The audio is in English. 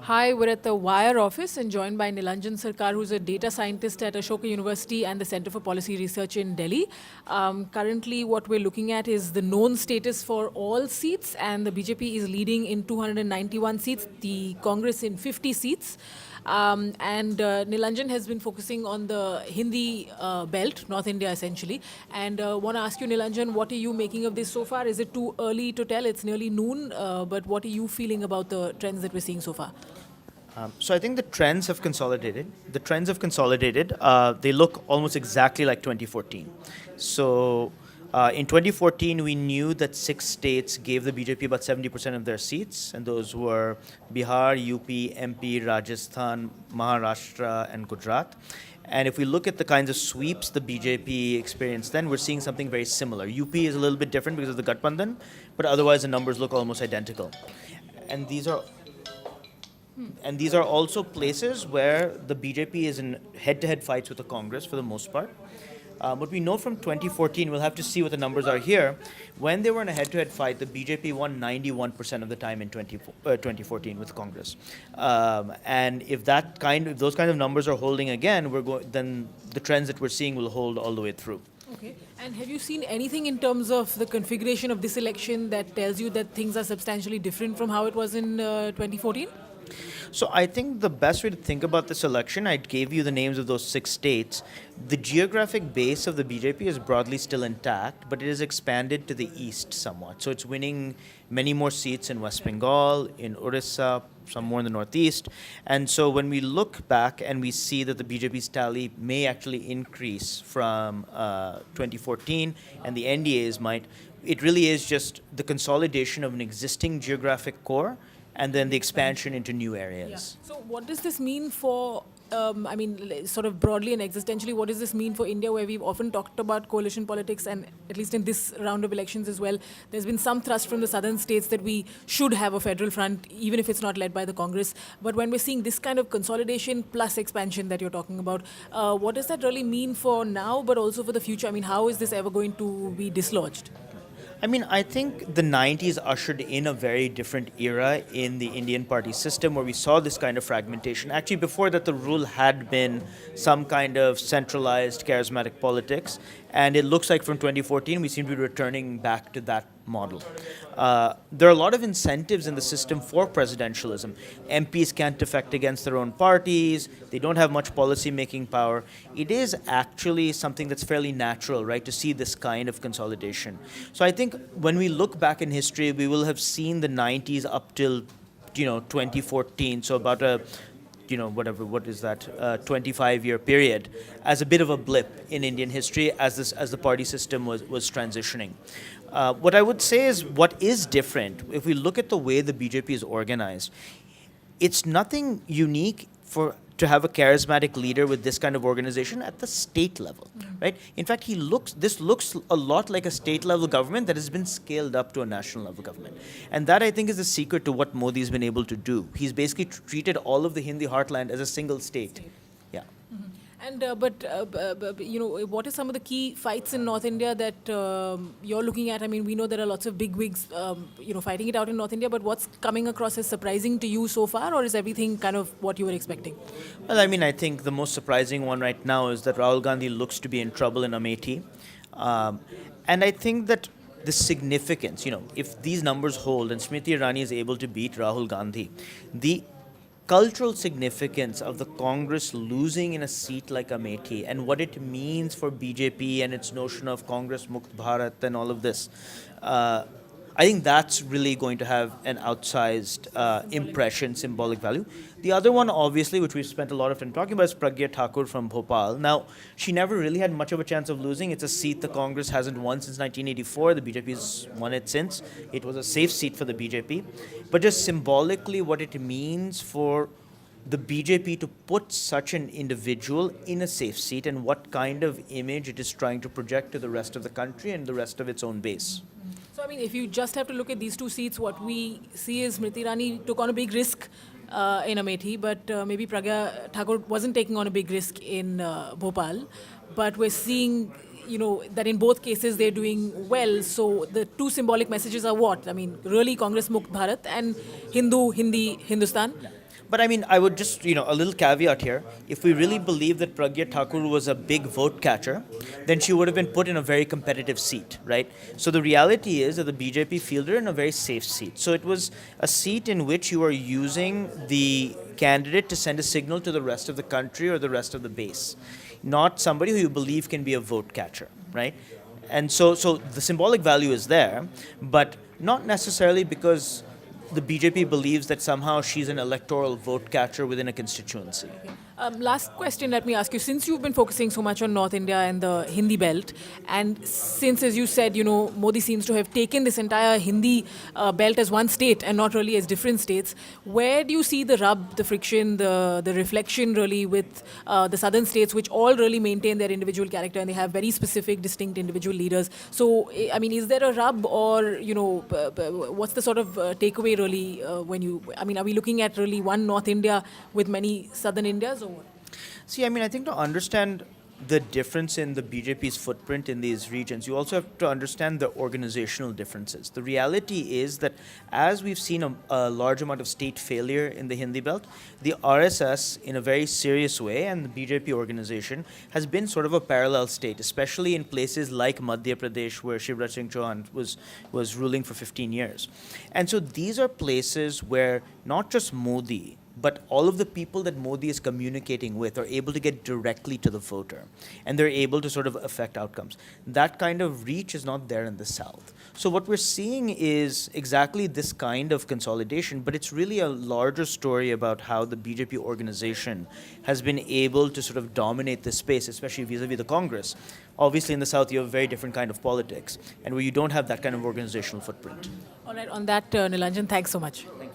Hi, we're at the Wire office and joined by Neelanjan Sircar, who's a data scientist at Ashoka University and the Center for Policy Research in Delhi. Currently, what we're looking at is the known status for all seats, and the BJP is leading in 291 seats, the Congress in 50 seats. And Neelanjan has been focusing on the Hindi belt, North India essentially. And want to ask you, Neelanjan, what are you making of this so far? Is it too early to tell? It's nearly noon, but what are you feeling about the trends that we're seeing so far? So I think the trends have consolidated. The trends have consolidated. They look almost exactly like 2014. So in 2014, we knew that 6 states gave the BJP about 70% of their seats, and those were Bihar, UP, MP, Rajasthan, Maharashtra, and Gujarat. And if we look at the kinds of sweeps the BJP experienced then, we're seeing something very similar. UP is a little bit different because of the Gathbandhan, but otherwise the numbers look almost identical. And these are also places where the BJP is in head-to-head fights with the Congress for the most part. What we know from 2014, we'll have to see what the numbers are here. When they were in a head-to-head fight, the BJP won 91% of the time in 2014 with Congress. And if those kind of numbers are holding again, then the trends that we're seeing will hold all the way through. Okay. And have you seen anything in terms of the configuration of this election that tells you that things are substantially different from how it was in 2014? So I think the best way to think about this election, I gave you the names of those 6 states. The geographic base of the BJP is broadly still intact, but it has expanded to the east somewhat. So it's winning many more seats in West Bengal, in Orissa, some more in the northeast. And so when we look back and we see that the BJP's tally may actually increase from 2014 and the NDA's might, it really is just the consolidation of an existing geographic core and then the expansion into new areas. So what does this mean for, sort of broadly and existentially, what does this mean for India, where we've often talked about coalition politics, and at least in this round of elections as well, there's been some thrust from the southern states that we should have a federal front, even if it's not led by the Congress. But when we're seeing this kind of consolidation plus expansion that you're talking about, what does that really mean for now, but also for the future? I mean, how is this ever going to be dislodged? I think the 90s ushered in a very different era in the Indian party system where we saw this kind of fragmentation. Actually, before that, the rule had been some kind of centralized, charismatic politics. And it looks like from 2014, we seem to be returning back to that model. There are a lot of incentives in the system for presidentialism. MPs can't defect against their own parties. They don't have much policy-making power. It is actually something that's fairly natural, right, to see this kind of consolidation. So I think when we look back in history, we will have seen the 90s up till 2014, so about a 25-year period, as a bit of a blip in Indian history as the party system was transitioning. What I would say is what is different, if we look at the way the BJP is organized, it's nothing unique to have a charismatic leader with this kind of organization at the state level, right? In fact, this looks a lot like a state level government that has been scaled up to a national level government. And that, I think, is the secret to what Modi's been able to do. He's basically treated all of the Hindi heartland as a single state. Yeah. And what are some of the key fights in North India that you're looking at? I mean, we know there are lots of big wigs, fighting it out in North India. But what's coming across as surprising to you so far, or is everything kind of what you were expecting? Well, I think the most surprising one right now is that Rahul Gandhi looks to be in trouble in Amethi, and I think that the significance, if these numbers hold and Smriti Irani is able to beat Rahul Gandhi, the cultural significance of the Congress losing in a seat like Amethi and what it means for BJP and its notion of Congress Mukt Bharat and all of this, I think that's really going to have an outsized impression, symbolic value. The other one, obviously, which we've spent a lot of time talking about, is Pragya Thakur from Bhopal. Now, she never really had much of a chance of losing. It's a seat the Congress hasn't won since 1984. The BJP's won it since. It was a safe seat for the BJP. But just symbolically, what it means for the BJP to put such an individual in a safe seat and what kind of image it is trying to project to the rest of the country and the rest of its own base. So, I mean, if you just have to look at these two seats, what we see is Smriti Irani took on a big risk in Amethi, but maybe Pragya Thakur wasn't taking on a big risk in Bhopal. But we're seeing, that in both cases they're doing well. So the two symbolic messages are what? I mean, really Congress Mukt Bharat and Hindi, Hindustan. But I mean, I would just, a little caveat here. If we really believe that Pragya Thakur was a big vote catcher, then she would have been put in a very competitive seat, right? So the reality is that the BJP fielded her in a very safe seat. So it was a seat in which you are using the candidate to send a signal to the rest of the country or the rest of the base, not somebody who you believe can be a vote catcher, right? And so the symbolic value is there, but not necessarily because the BJP believes that somehow she's an electoral vote catcher within a constituency. Last question, let me ask you. Since you've been focusing so much on North India and the Hindi belt, and since, as you said, Modi seems to have taken this entire Hindi belt as one state and not really as different states, where do you see the rub, the friction, the reflection really with the southern states, which all really maintain their individual character and they have very specific, distinct individual leaders? So, I mean, is there a rub or, what's the sort of takeaway really are we looking at really one North India with many southern Indias? Or what? See, I mean, I think to understand the difference in the BJP's footprint in these regions, you also have to understand the organizational differences. The reality is that as we've seen a large amount of state failure in the Hindi belt, the RSS, in a very serious way, and the BJP organization has been sort of a parallel state, especially in places like Madhya Pradesh, where Shivraj Singh Chauhan was ruling for 15 years. And so these are places where not just Modi, but all of the people that Modi is communicating with are able to get directly to the voter, and they're able to sort of affect outcomes. That kind of reach is not there in the South. So what we're seeing is exactly this kind of consolidation, but it's really a larger story about how the BJP organization has been able to sort of dominate this space, especially vis-a-vis the Congress. Obviously, in the South, you have a very different kind of politics, and where you don't have that kind of organizational footprint. All right, on that, Neelanjan, thanks so much. Thank you.